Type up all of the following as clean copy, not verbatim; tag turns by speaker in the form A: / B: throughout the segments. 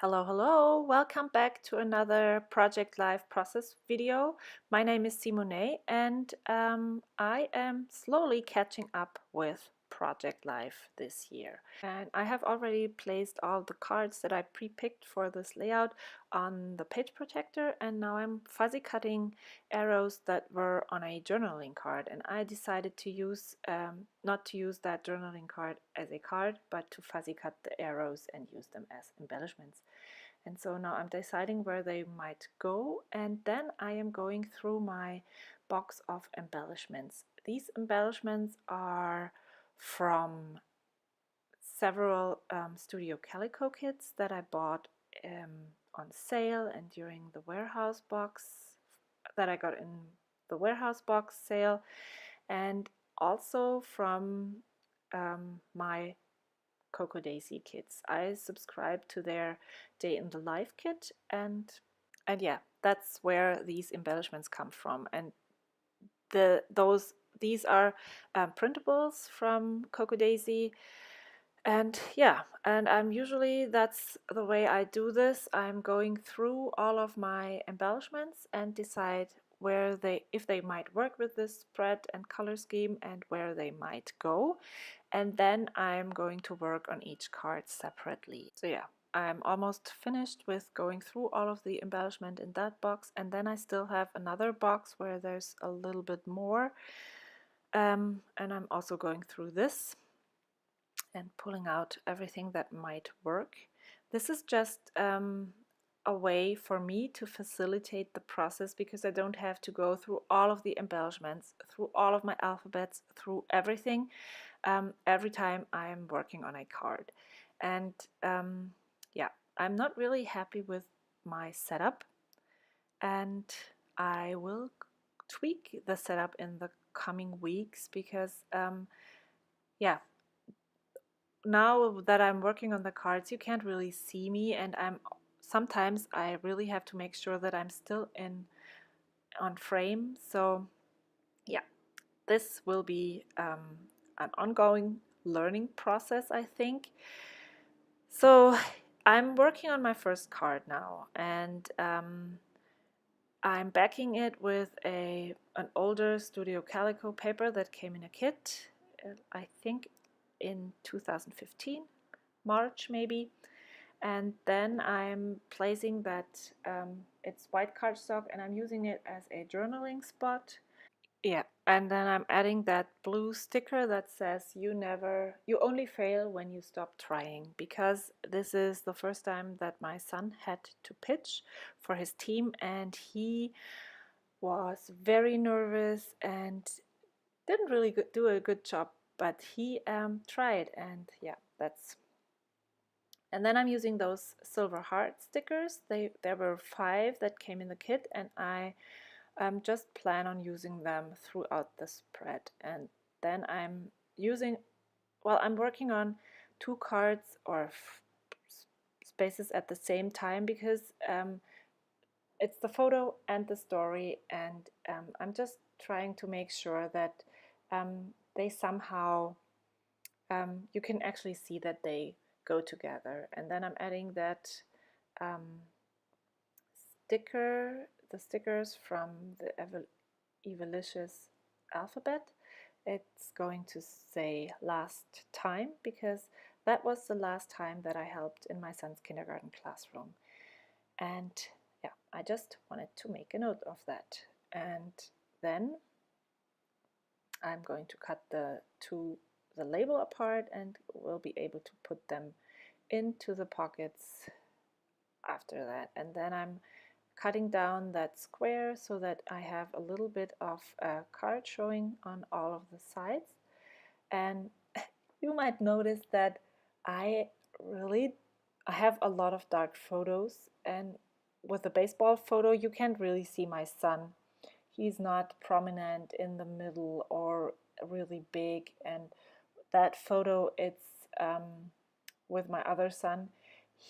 A: Hello, hello! Welcome back to another Project Life process video. My name is Simone and I am slowly catching up with Project Life this year. And I have already placed all the cards that I pre-picked for this layout on the page protector, and now I'm fuzzy cutting arrows that were on a journaling card, and I decided to use not to use that journaling card as a card, but to fuzzy cut the arrows and use them as embellishments. And so now I'm deciding where they might go, and then I am going through my box of embellishments. These embellishments are from several Studio Calico kits that I bought on sale and during the warehouse box that I got in the warehouse box sale, and also from my Coco Daisy kits. I subscribe to their Day in the Life kit, and yeah, that's where these embellishments come from. And these are printables from Coco Daisy. And yeah, and that's the way I do this. I'm going through all of my embellishments and decide if they might work with this spread and color scheme and where they might go. And then I'm going to work on each card separately. So yeah, I'm almost finished with going through all of the embellishment in that box, and then I still have another box where there's a little bit more, and I'm also going through this and pulling out everything that might work. This is just a way for me to facilitate the process, because I don't have to go through all of the embellishments, through all of my alphabets, through everything every time I'm working on a card. And yeah, I'm not really happy with my setup, and I will tweak the setup in the coming weeks, because yeah, now that I'm working on the cards, you can't really see me, and sometimes I really have to make sure that I'm still on frame. So yeah, this will be an ongoing learning process, I think. So I'm working on my first card now, and I'm backing it with an older Studio Calico paper that came in a kit, I think in 2015, March maybe. And then I'm placing that, it's white cardstock, and I'm using it as a journaling spot. Yeah, and then I'm adding that blue sticker that says you only fail when you stop trying, because this is the first time that my son had to pitch for his team, and he was very nervous and didn't really do a good job, but he tried, and yeah, that's. And then I'm using those silver heart stickers. There were 5 that came in the kit, and I just plan on using them throughout the spread. And then I'm working on 2 cards or spaces at the same time, because it's the photo and the story, and I'm just trying to make sure that they somehow, you can actually see that they go together. And then I'm adding that the stickers from the Evilicious alphabet. It's going to say last time, because that was the last time that I helped in my son's kindergarten classroom. And yeah, I just wanted to make a note of that. And then I'm going to cut the label apart, and we'll be able to put them into the pockets after that. And then I'm cutting down that square so that I have a little bit of card showing on all of the sides. And you might notice that I have a lot of dark photos, and with the baseball photo you can't really see my son. He's not prominent in the middle or really big. And that photo, it's with my other son.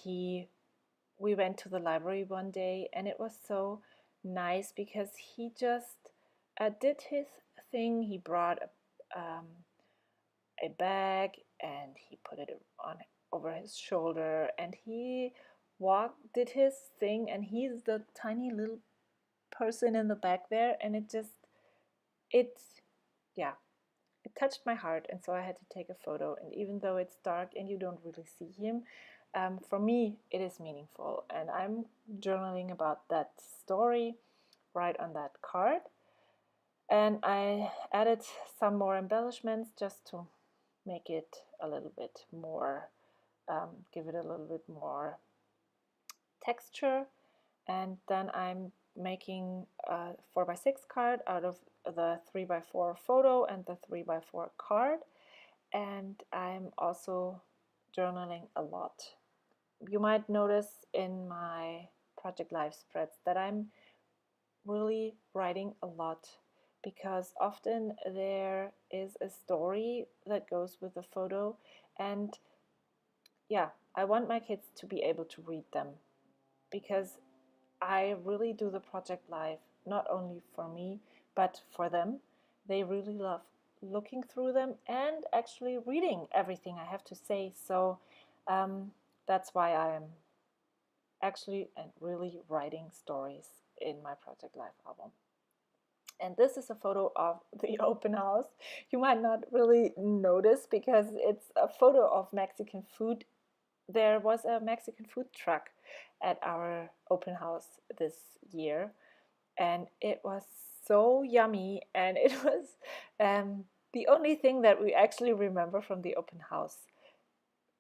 A: We went to the library one day, and it was so nice because he just did his thing. He brought a bag, and he put it on over his shoulder, and he did his thing, and he's the tiny little person in the back there, and it yeah, it touched my heart, and so I had to take a photo. And even though it's dark and you don't really see him, for me it is meaningful, and I'm journaling about that story right on that card. And I added some more embellishments just to make it a little bit more, give it a little bit more texture. And then I'm making a 4x6 card out of the 3x4 photo and the 3x4 card. And I'm also journaling a lot. You might notice in my Project Life spreads that I'm really writing a lot, because often there is a story that goes with the photo, and yeah, I want my kids to be able to read them, because I really do the Project Life not only for me but for them. They really love looking through them and actually reading everything I have to say. So that's why I am actually and really writing stories in my Project Life album. And this is a photo of the open house. You might not really notice because it's a photo of Mexican food. There was a Mexican food truck at our open house this year, and it was so yummy. And it was the only thing that we actually remember from the open house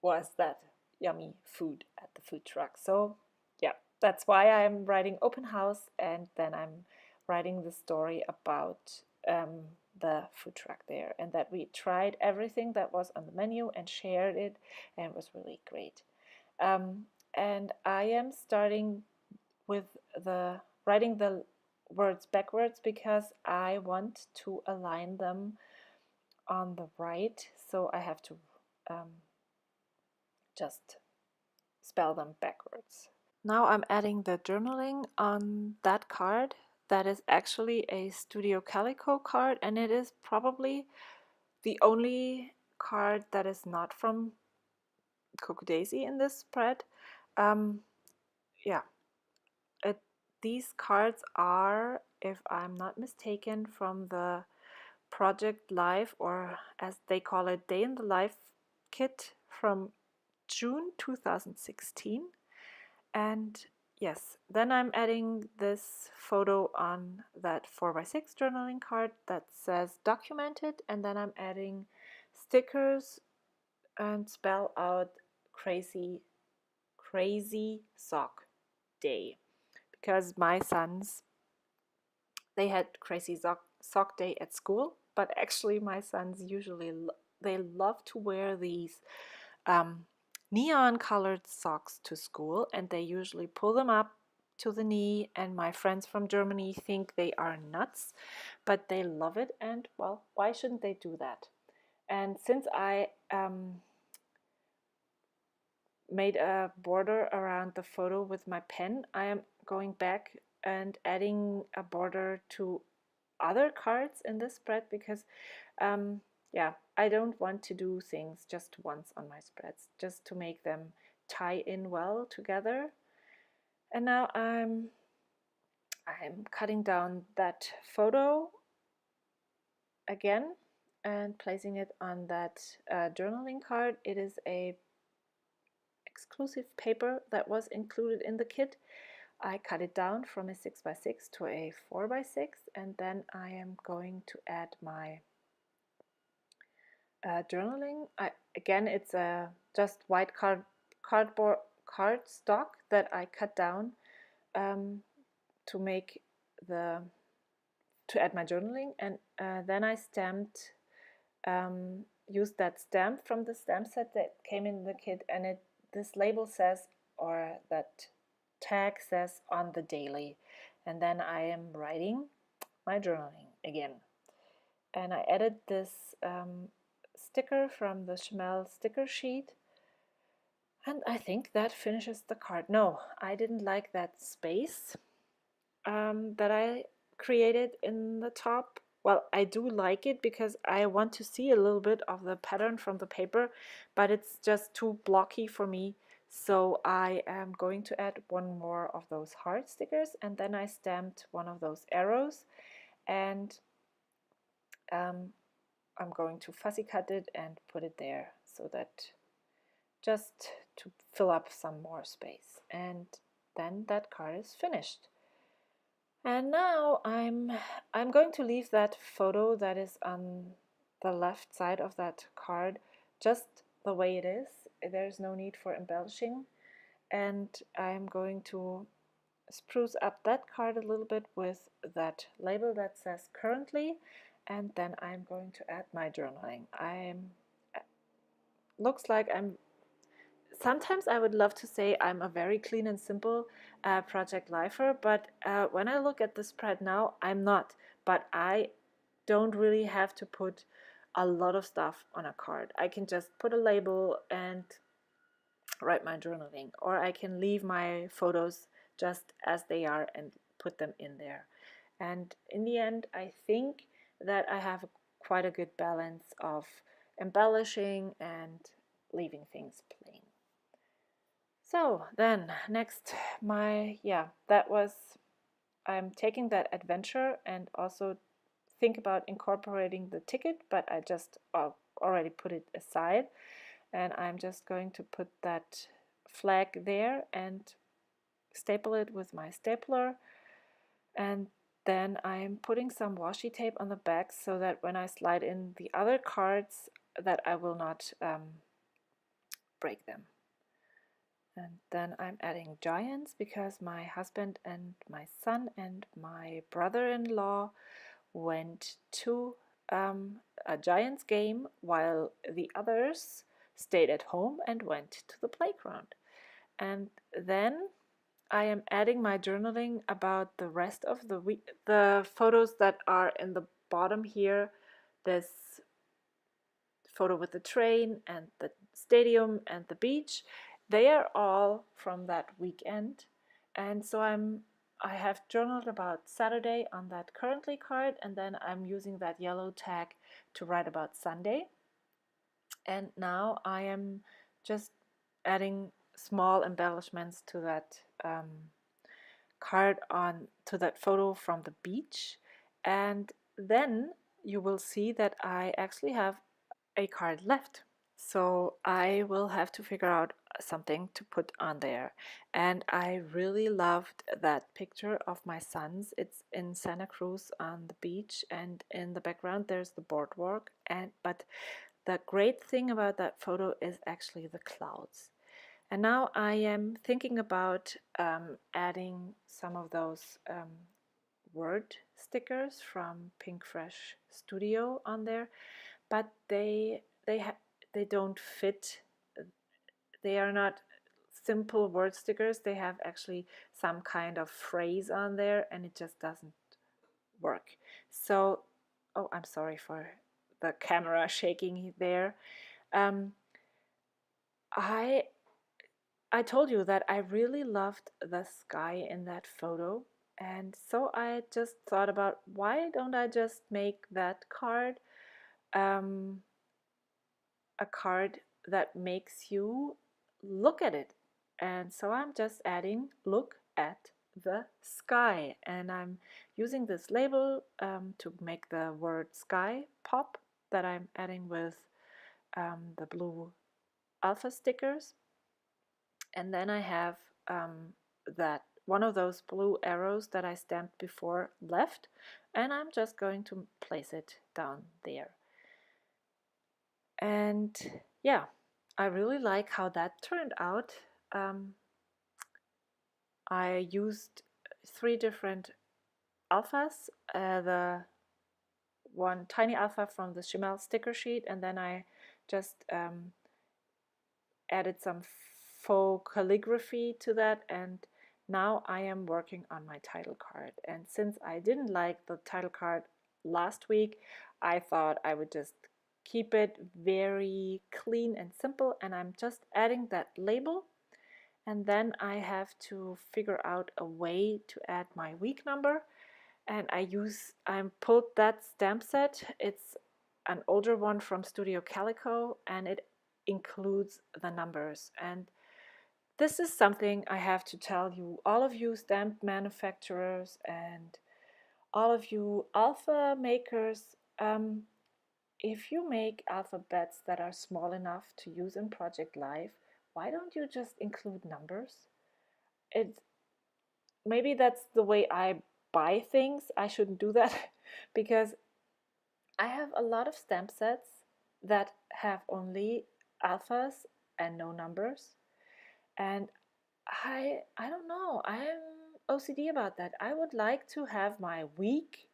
A: was that yummy food at the food truck. So yeah, that's why I'm writing open house, and then I'm writing the story about the food truck there, and that we tried everything that was on the menu and shared it, and it was really great. And I am starting with the writing the words backwards because I want to align them on the right, so I have to just spell them backwards. Now I'm adding the journaling on that card. That is actually a Studio Calico card, and it is probably the only card that is not from Coco Daisy in this spread. Yeah, these cards are, if I'm not mistaken, from the Project Life, or as they call it, Day in the Life kit from June 2016. And yes, then I'm adding this photo on that 4x6 journaling card that says documented, and then I'm adding stickers and spell out crazy, crazy sock day, because my sons, they had crazy sock day at school, but actually my sons usually they love to wear these neon colored socks to school, and they usually pull them up to the knee, and my friends from Germany think they are nuts, but they love it, and well, why shouldn't they do that? And since I made a border around the photo with my pen, I am going back and adding a border to other cards in this spread, because yeah, I don't want to do things just once on my spreads, just to make them tie in well together. And now I'm cutting down that photo again and placing it on that journaling card. It is a exclusive paper that was included in the kit. I cut it down from a 6x6 to a 4x6, and then I am going to add my journaling. Again, it's a just white cardboard cardstock that I cut down to make to add my journaling, and then I stamped, used that stamp from the stamp set that came in the kit, and this label says, or that tag says, on the daily, and then I am writing my journaling again. And I added this sticker from the Schmel sticker sheet, and I think that finishes the card. No, I didn't like that space that I created in the top. Well, I do like it because I want to see a little bit of the pattern from the paper, but it's just too blocky for me. So I am going to add one more of those heart stickers, and then I stamped one of those arrows, and I'm going to fussy cut it and put it there, so that just to fill up some more space. And then that card is finished. And now I'm going to leave that photo that is on the left side of that card just the way it is. There's no need for embellishing. And I'm going to spruce up that card a little bit with that label that says currently, and then I'm going to add my journaling. Looks like sometimes I would love to say I'm a very clean and simple project lifer, but when I look at the spread now, I'm not. But I don't really have to put a lot of stuff on a card. I can just put a label and write my journaling, or I can leave my photos just as they are and put them in there. And in the end, I think that I have quite a good balance of embellishing and leaving things plain. So then next, I'm taking that adventure and also think about incorporating the ticket, but I just already put it aside, and I'm just going to put that flag there and staple it with my stapler, and then I'm putting some washi tape on the back so that when I slide in the other cards that I will not break them. And then I'm adding giants because my husband and my son and my brother-in-law went to a Giants game while the others stayed at home and went to the playground. And then I am adding my journaling about the rest of the week. The photos that are in the bottom here, this photo with the train and the stadium and the beach, they are all from that weekend. And so I have journaled about Saturday on that currently card, and then I'm using that yellow tag to write about Sunday. And now I am just adding small embellishments to that card, on to that photo from the beach. And then you will see that I actually have a card left. So I will have to figure out something to put on there. And I really loved that picture of my sons. It's in Santa Cruz on the beach, and in the background there's the boardwalk. But the great thing about that photo is actually the clouds. And now I am thinking about adding some of those word stickers from Pink Fresh Studio on there, but they don't fit. They are not simple word stickers. They have actually some kind of phrase on there, and it just doesn't work. So, oh, I'm sorry for the camera shaking there. I told you that I really loved the sky in that photo, and so I just thought about, why don't I just make that card a card that makes you look at it. And so I'm just adding look at the sky, and I'm using this label to make the word sky pop that I'm adding with the blue alpha stickers. And then I have that one of those blue arrows that I stamped before left, and I'm just going to place it down there. And yeah, I really like how that turned out. I used 3 different alphas, the one tiny alpha from the Shimmel sticker sheet, and then I just added some faux calligraphy to that, and now I am working on my title card. And since I didn't like the title card last week, I thought I would just keep it very clean and simple, and I'm just adding that label. And then I have to figure out a way to add my week number, and I pulled that stamp set. It's an older one from Studio Calico, and it includes the numbers. And this is something I have to tell you, all of you stamp manufacturers and all of you alpha makers. If you make alphabets that are small enough to use in Project Life, why don't you just include numbers? It maybe that's the way I buy things. I shouldn't do that because I have a lot of stamp sets that have only alphas and no numbers. And I don't know. I'm OCD about that. I would like to have my week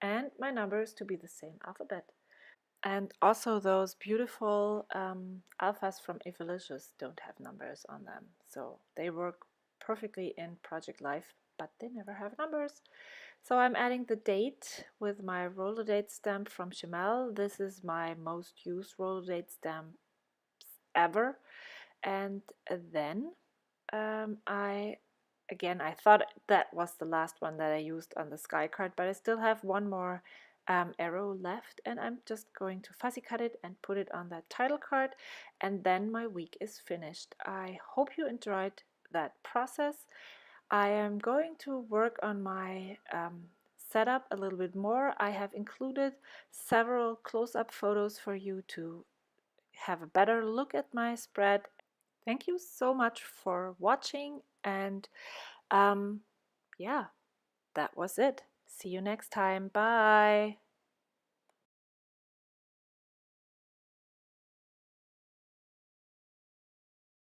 A: and my numbers to be the same alphabet. And also those beautiful alphas from Evolicious don't have numbers on them. So they work perfectly in Project Life, but they never have numbers. So I'm adding the date with my roller date stamp from Chimel. This is my most used roller date stamp ever. And then I thought that was the last one that I used on the sky card, but I still have one more arrow left, and I'm just going to fussy cut it and put it on that title card, and then my week is finished. I hope you enjoyed that process. I am going to work on my setup a little bit more. I have included several close-up photos for you to have a better look at my spread. Thank you so much for watching, and yeah, that was it. See you next time. Bye.